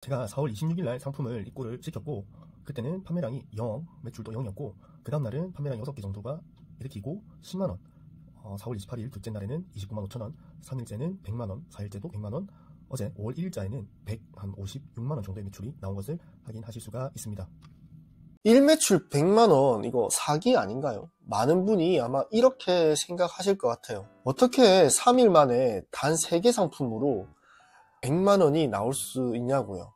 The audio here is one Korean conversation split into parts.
제가 4월 26일 날 상품을 입고를 시켰고, 그때는 판매량이 0, 매출도 0이었고, 그 다음날은 판매량 6개 정도가 일으키고 10만원, 4월 28일 둘째 날에는 29만 5천원, 3일째는 100만원, 4일째도 100만원, 어제 5월 1일자에는 156만원 정도의 매출이 나온 것을 확인하실 수가 있습니다. 일매출 100만원, 이거 사기 아닌가요? 많은 분이 아마 이렇게 생각하실 것 같아요. 어떻게 3일 만에 단 3개 상품으로 100만원이 나올 수 있냐고요.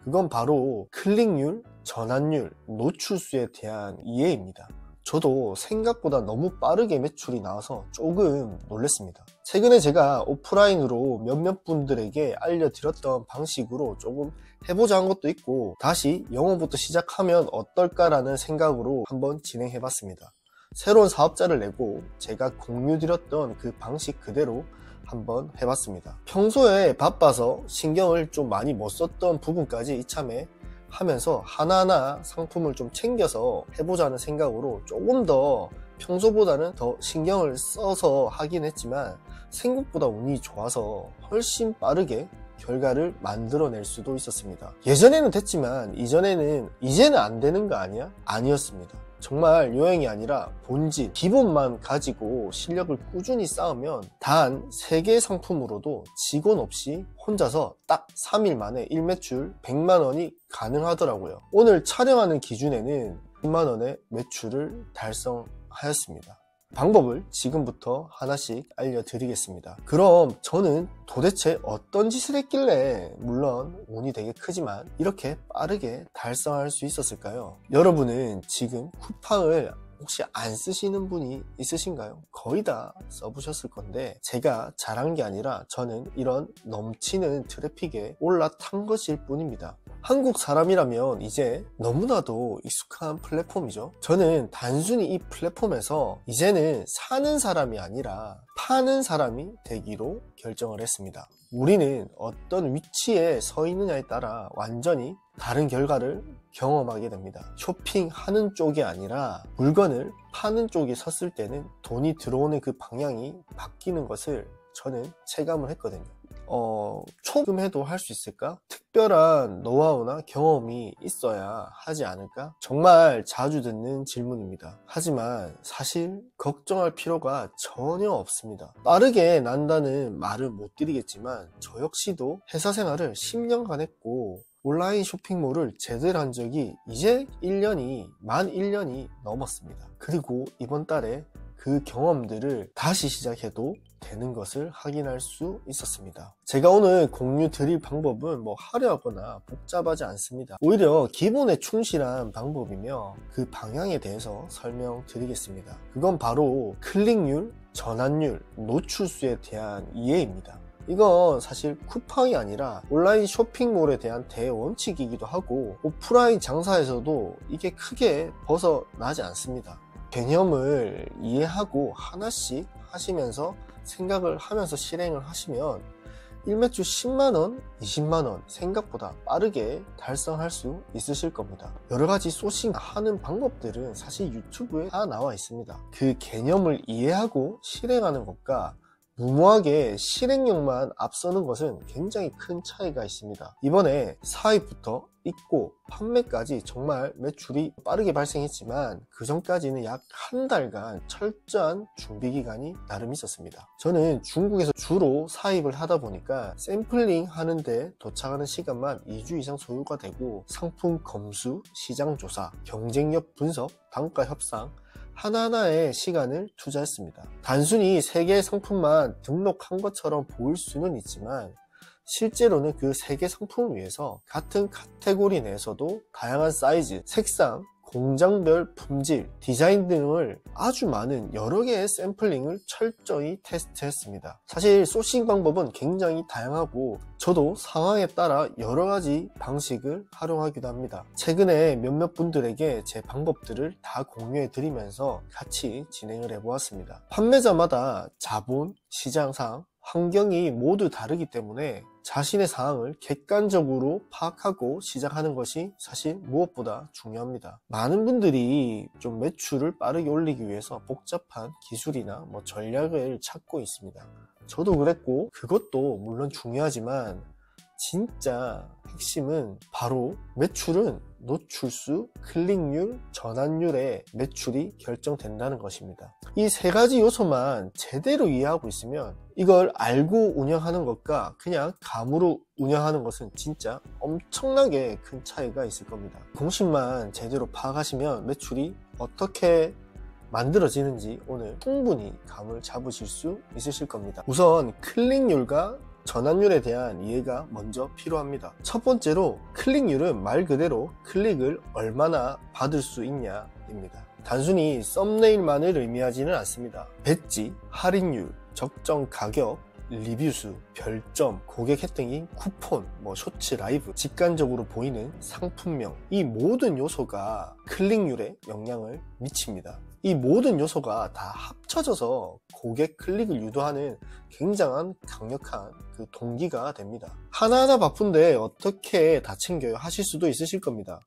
그건 바로 클릭률, 전환율, 노출수에 대한 이해입니다. 저도 생각보다 너무 빠르게 매출이 나와서 조금 놀랐습니다. 최근에 제가 오프라인으로 몇몇 분들에게 알려드렸던 방식으로 조금 해보자 한 것도 있고, 다시 영어부터 시작하면 어떨까라는 생각으로 한번 진행해봤습니다. 새로운 사업자를 내고 제가 공유드렸던 그 방식 그대로 한번 해봤습니다. 평소에 바빠서 신경을 좀 많이 못 썼던 부분까지 이참에 하면서 하나하나 상품을 좀 챙겨서 해보자는 생각으로 조금 더 평소보다는 더 신경을 써서 하긴 했지만, 생각보다 운이 좋아서 훨씬 빠르게 결과를 만들어낼 수도 있었습니다. 예전에는 됐지만 이제는 안 되는 거 아니야? 아니었습니다. 정말 요행이 아니라 본질, 기본만 가지고 실력을 꾸준히 쌓으면 단 3개 상품으로도 직원 없이 혼자서 딱 3일 만에 일매출 100만원이 가능하더라고요. 오늘 촬영하는 기준에는 10만원의 매출을 달성하였습니다. 방법을 지금부터 하나씩 알려드리겠습니다. 그럼 저는 도대체 어떤 짓을 했길래, 물론 운이 되게 크지만 이렇게 빠르게 달성할 수 있었을까요? 여러분은 지금 쿠팡을 혹시 안 쓰시는 분이 있으신가요? 거의 다 써보셨을 건데, 제가 잘한 게 아니라 저는 이런 넘치는 트래픽에 올라탄 것일 뿐입니다. 한국 사람이라면 이제 너무나도 익숙한 플랫폼이죠. 저는 단순히 이 플랫폼에서 이제는 사는 사람이 아니라 파는 사람이 되기로 결정을 했습니다. 우리는 어떤 위치에 서 있느냐에 따라 완전히 다른 결과를 경험하게 됩니다. 쇼핑하는 쪽이 아니라 물건을 파는 쪽에 섰을 때는 돈이 들어오는 그 방향이 바뀌는 것을 저는 체감을 했거든요. 조금 해도 할 수 있을까? 특별한 노하우나 경험이 있어야 하지 않을까? 정말 자주 듣는 질문입니다. 하지만 사실 걱정할 필요가 전혀 없습니다. 빠르게 난다는 말을 못 드리겠지만, 저 역시도 회사 생활을 10년간 했고 온라인 쇼핑몰을 제대로 한 적이 이제 만 1년이 넘었습니다. 그리고 이번 달에 그 경험들을 다시 시작해도 되는 것을 확인할 수 있었습니다. 제가 오늘 공유 드릴 방법은 화려하거나 복잡하지 않습니다. 오히려 기본에 충실한 방법이며 그 방향에 대해서 설명드리겠습니다. 그건 바로 클릭률, 전환율, 노출수에 대한 이해입니다. 이건 사실 쿠팡이 아니라 온라인 쇼핑몰에 대한 대원칙이기도 하고, 오프라인 장사에서도 이게 크게 벗어나지 않습니다. 개념을 이해하고 하나씩 하시면서 생각을 하면서 실행을 하시면 일매출 10만원, 20만원 생각보다 빠르게 달성할 수 있으실 겁니다. 여러가지 소싱하는 방법들은 사실 유튜브에 다 나와 있습니다. 그 개념을 이해하고 실행하는 것과 무모하게 실행력만 앞서는 것은 굉장히 큰 차이가 있습니다. 이번에 사입부터 입고 판매까지 정말 매출이 빠르게 발생했지만, 그 전까지는 약 한 달간 철저한 준비 기간이 나름 있었습니다. 저는 중국에서 주로 사입을 하다 보니까 샘플링 하는데 도착하는 시간만 2주 이상 소요가 되고, 상품 검수, 시장 조사, 경쟁력 분석, 단가 협상 하나하나의 시간을 투자했습니다. 단순히 3개의 상품만 등록한 것처럼 보일 수는 있지만, 실제로는 그 3개 상품을 위해서 같은 카테고리 내에서도 다양한 사이즈, 색상, 공장별 품질, 디자인 등을 아주 많은 여러 개의 샘플링을 철저히 테스트했습니다. 사실 소싱 방법은 굉장히 다양하고 저도 상황에 따라 여러 가지 방식을 활용하기도 합니다. 최근에 몇몇 분들에게 제 방법들을 다 공유해 드리면서 같이 진행을 해보았습니다. 판매자마다 자본, 시장상, 환경이 모두 다르기 때문에 자신의 상황을 객관적으로 파악하고 시작하는 것이 사실 무엇보다 중요합니다. 많은 분들이 좀 매출을 빠르게 올리기 위해서 복잡한 기술이나 전략을 찾고 있습니다. 저도 그랬고, 그것도 물론 중요하지만 진짜 핵심은 바로 매출은 노출수, 클릭률, 전환율에 매출이 결정된다는 것입니다. 이 세 가지 요소만 제대로 이해하고 있으면 이걸 알고 운영하는 것과 그냥 감으로 운영하는 것은 진짜 엄청나게 큰 차이가 있을 겁니다. 공식만 제대로 파악하시면 매출이 어떻게 만들어지는지 오늘 충분히 감을 잡으실 수 있으실 겁니다. 우선 클릭률과 전환율에 대한 이해가 먼저 필요합니다. 첫 번째로 클릭률은 말 그대로 클릭을 얼마나 받을 수 있냐입니다. 단순히 썸네일만을 의미하지는 않습니다. 배지, 할인율, 적정 가격, 리뷰수, 별점, 고객 혜택인 쿠폰, 쇼츠 라이브, 직관적으로 보이는 상품명, 이 모든 요소가 클릭률에 영향을 미칩니다. 이 모든 요소가 다 합쳐져서 고객 클릭을 유도하는 굉장한 강력한 그 동기가 됩니다. 하나하나 바쁜데 어떻게 다 챙겨요 하실 수도 있으실 겁니다.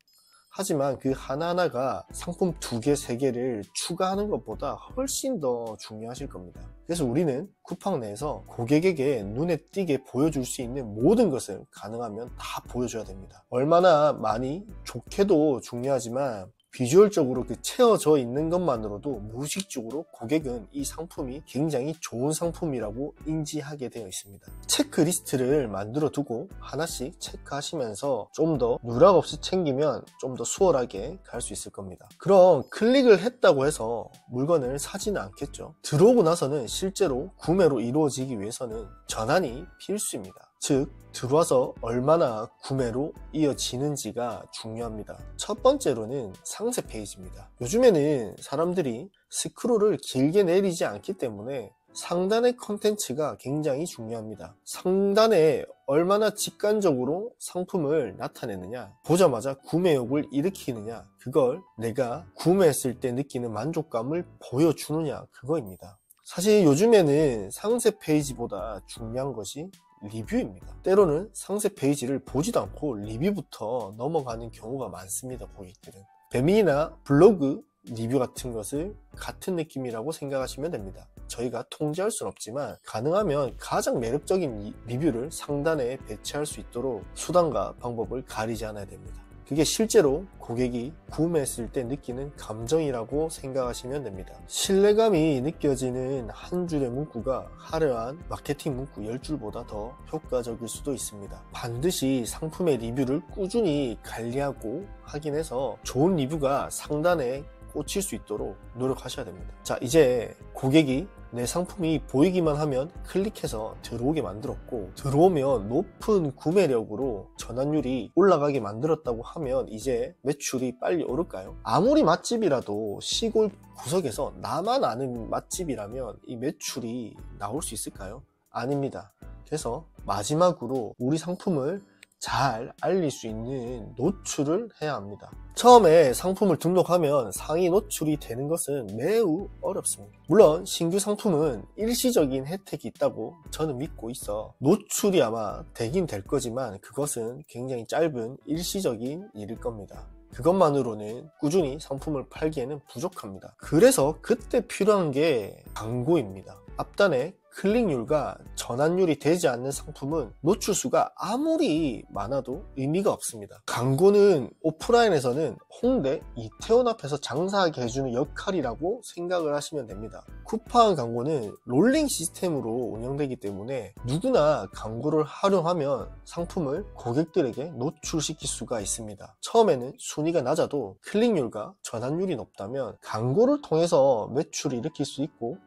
하지만 그 하나하나가 상품 2개, 3개를 추가하는 것보다 훨씬 더 중요하실 겁니다. 그래서 우리는 쿠팡 내에서 고객에게 눈에 띄게 보여줄 수 있는 모든 것을 가능하면 다 보여줘야 됩니다. 얼마나 많이 좋게도 중요하지만 비주얼적으로 채워져 있는 것만으로도 무의식적으로 고객은 이 상품이 굉장히 좋은 상품이라고 인지하게 되어 있습니다. 체크리스트를 만들어 두고 하나씩 체크하시면서 좀 더 누락 없이 챙기면 좀 더 수월하게 갈 수 있을 겁니다. 그럼 클릭을 했다고 해서 물건을 사지는 않겠죠. 들어오고 나서는 실제로 구매로 이루어지기 위해서는 전환이 필수입니다. 즉 들어와서 얼마나 구매로 이어지는지가 중요합니다. 첫 번째로는 상세 페이지입니다. 요즘에는 사람들이 스크롤을 길게 내리지 않기 때문에 상단의 컨텐츠가 굉장히 중요합니다. 상단에 얼마나 직관적으로 상품을 나타내느냐, 보자마자 구매욕을 일으키느냐, 그걸 내가 구매했을 때 느끼는 만족감을 보여주느냐, 그거입니다. 사실 요즘에는 상세 페이지보다 중요한 것이 리뷰입니다. 때로는 상세 페이지를 보지도 않고 리뷰부터 넘어가는 경우가 많습니다. 고객들은 배민이나 블로그 리뷰 같은 것을 같은 느낌이라고 생각하시면 됩니다. 저희가 통제할 수는 없지만 가능하면 가장 매력적인 리뷰를 상단에 배치할 수 있도록 수단과 방법을 가리지 않아야 됩니다. 그게 실제로 고객이 구매했을 때 느끼는 감정이라고 생각하시면 됩니다. 신뢰감이 느껴지는 한 줄의 문구가 화려한 마케팅 문구 10줄보다 더 효과적일 수도 있습니다. 반드시 상품의 리뷰를 꾸준히 관리하고 확인해서 좋은 리뷰가 상단에 꽂힐 수 있도록 노력하셔야 됩니다. 자, 이제 고객이 내 상품이 보이기만 하면 클릭해서 들어오게 만들었고, 들어오면 높은 구매력으로 전환율이 올라가게 만들었다고 하면 이제 매출이 빨리 오를까요? 아무리 맛집이라도 시골 구석에서 나만 아는 맛집이라면 이 매출이 나올 수 있을까요? 아닙니다. 그래서 마지막으로 우리 상품을 잘 알릴 수 있는 노출을 해야 합니다. 처음에 상품을 등록하면 상위 노출이 되는 것은 매우 어렵습니다. 물론 신규 상품은 일시적인 혜택이 있다고 저는 믿고 있어 노출이 아마 되긴 될 거지만 그것은 굉장히 짧은 일시적인 일일 겁니다. 그것만으로는 꾸준히 상품을 팔기에는 부족합니다. 그래서 그때 필요한 게 광고입니다. 앞단에 클릭률과 전환율이 되지 않는 상품은 노출수가 아무리 많아도 의미가 없습니다. 광고는 오프라인에서는 홍대, 이태원 앞에서 장사하게 해주는 역할이라고 생각을 하시면 됩니다. 쿠팡 광고는 롤링 시스템으로 운영되기 때문에 누구나 광고를 활용하면 상품을 고객들에게 노출시킬 수가 있습니다. 처음에는 순위가 낮아도 클릭률과 전환율이 높다면 광고를 통해서 매출을 일으킬 수 있고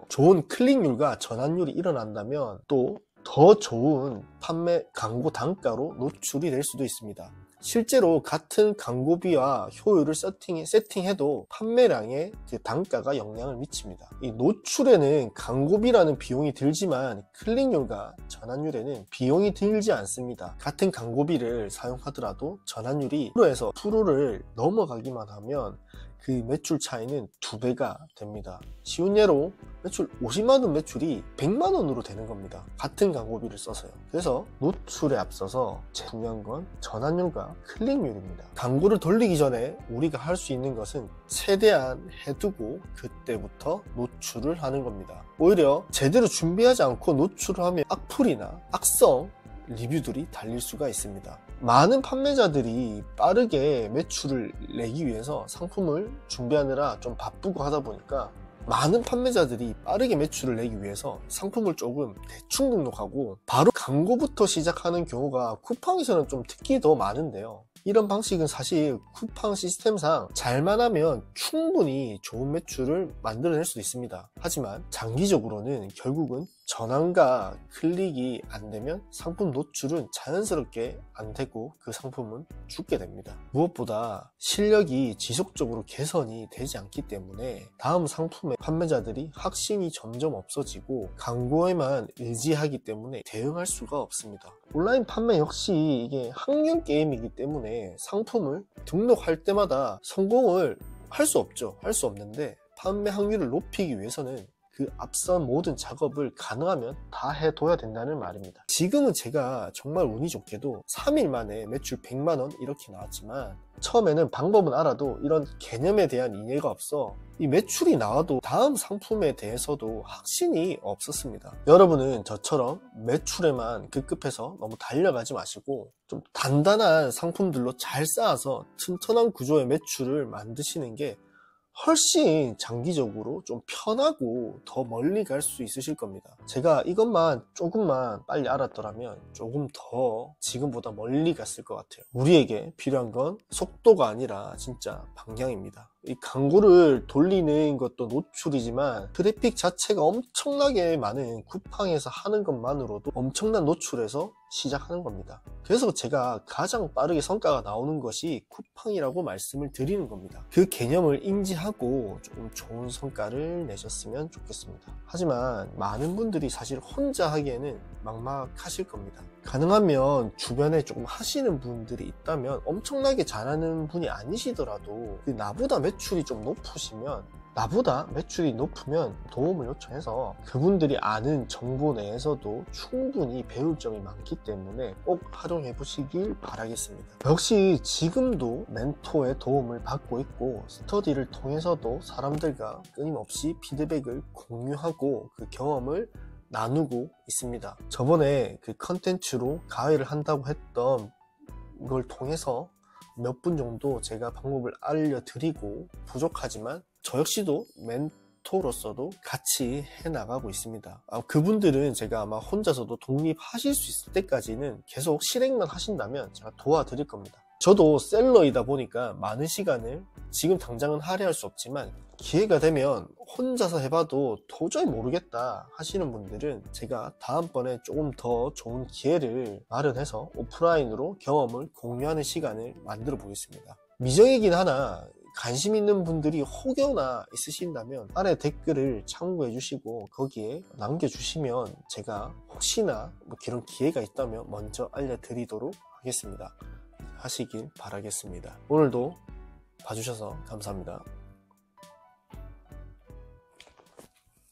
좋은 클릭률과 전환율이 일어난다면 또 더 좋은 판매 광고 단가로 노출이 될 수도 있습니다. 실제로 같은 광고비와 효율을 세팅해도 판매량에 단가가 영향을 미칩니다. 이 노출에는 광고비라는 비용이 들지만 클릭률과 전환율에는 비용이 들지 않습니다. 같은 광고비를 사용하더라도 전환율이 1%에서 10%를 넘어가기만 하면 그 매출 차이는 2배가 됩니다. 쉬운 예로 매출 50만원 매출이 100만원으로 되는 겁니다. 같은 광고비를 써서요. 그래서 노출에 앞서서 중요한 건 전환율과 클릭률입니다. 광고를 돌리기 전에 우리가 할 수 있는 것은 최대한 해두고 그때부터 노출을 하는 겁니다. 오히려 제대로 준비하지 않고 노출을 하면 악플이나 악성 리뷰들이 달릴 수가 있습니다. 많은 판매자들이 빠르게 매출을 내기 위해서 상품을 준비하느라 좀 바쁘고 하다 보니까 많은 판매자들이 빠르게 매출을 내기 위해서 상품을 조금 대충 등록하고 바로 광고부터 시작하는 경우가 쿠팡에서는 좀 특히 더 많은데요. 이런 방식은 사실 쿠팡 시스템상 잘만 하면 충분히 좋은 매출을 만들어낼 수도 있습니다. 하지만 장기적으로는 결국은 전환과 클릭이 안 되면 상품 노출은 자연스럽게 안 되고 그 상품은 죽게 됩니다. 무엇보다 실력이 지속적으로 개선이 되지 않기 때문에 다음 상품의 판매자들이 확신이 점점 없어지고 광고에만 의지하기 때문에 대응할 수가 없습니다. 온라인 판매 역시 이게 확률 게임이기 때문에 상품을 등록할 때마다 성공을 할 수 없죠. 할 수 없는데 판매 확률을 높이기 위해서는 그 앞선 모든 작업을 가능하면 다 해둬야 된다는 말입니다. 지금은 제가 정말 운이 좋게도 3일 만에 매출 100만원 이렇게 나왔지만 처음에는 방법은 알아도 이런 개념에 대한 이해가 없어 이 매출이 나와도 다음 상품에 대해서도 확신이 없었습니다. 여러분은 저처럼 매출에만 급급해서 너무 달려가지 마시고 좀 단단한 상품들로 잘 쌓아서 튼튼한 구조의 매출을 만드시는 게 훨씬 장기적으로 좀 편하고 더 멀리 갈 수 있으실 겁니다. 제가 이것만 조금만 빨리 알았더라면 조금 더 지금보다 멀리 갔을 것 같아요. 우리에게 필요한 건 속도가 아니라 진짜 방향입니다. 이 광고를 돌리는 것도 노출이지만 트래픽 자체가 엄청나게 많은 쿠팡에서 하는 것만으로도 엄청난 노출에서 시작하는 겁니다. 그래서 제가 가장 빠르게 성과가 나오는 것이 쿠팡이라고 말씀을 드리는 겁니다. 그 개념을 인지하고 조금 좋은 성과를 내셨으면 좋겠습니다. 하지만 많은 분들이 사실 혼자 하기에는 막막하실 겁니다. 가능하면 주변에 조금 하시는 분들이 있다면 엄청나게 잘하는 분이 아니시더라도 나보다 매출이 좀 높으시면 나보다 매출이 높으면 도움을 요청해서 그분들이 아는 정보 내에서도 충분히 배울 점이 많기 때문에 꼭 활용해 보시길 바라겠습니다. 역시 지금도 멘토의 도움을 받고 있고 스터디를 통해서도 사람들과 끊임없이 피드백을 공유하고 그 경험을 나누고 있습니다. 저번에 그 컨텐츠로 가회를 한다고 했던 걸 통해서 몇 분 정도 제가 방법을 알려드리고 부족하지만 저 역시도 멘토로서도 같이 해나가고 있습니다. 그분들은 제가 아마 혼자서도 독립하실 수 있을 때까지는 계속 실행만 하신다면 제가 도와드릴 겁니다. 저도 셀러이다 보니까 많은 시간을 지금 당장은 할애할 수 없지만 기회가 되면 혼자서 해봐도 도저히 모르겠다 하시는 분들은 제가 다음번에 조금 더 좋은 기회를 마련해서 오프라인으로 경험을 공유하는 시간을 만들어 보겠습니다. 미정이긴 하나 관심 있는 분들이 혹여나 있으신다면 아래 댓글을 참고해 주시고 거기에 남겨주시면 제가 혹시나 그런 기회가 있다면 먼저 알려드리도록 하겠습니다. 하시길 바라겠습니다. 오늘도 봐주셔서 감사합니다.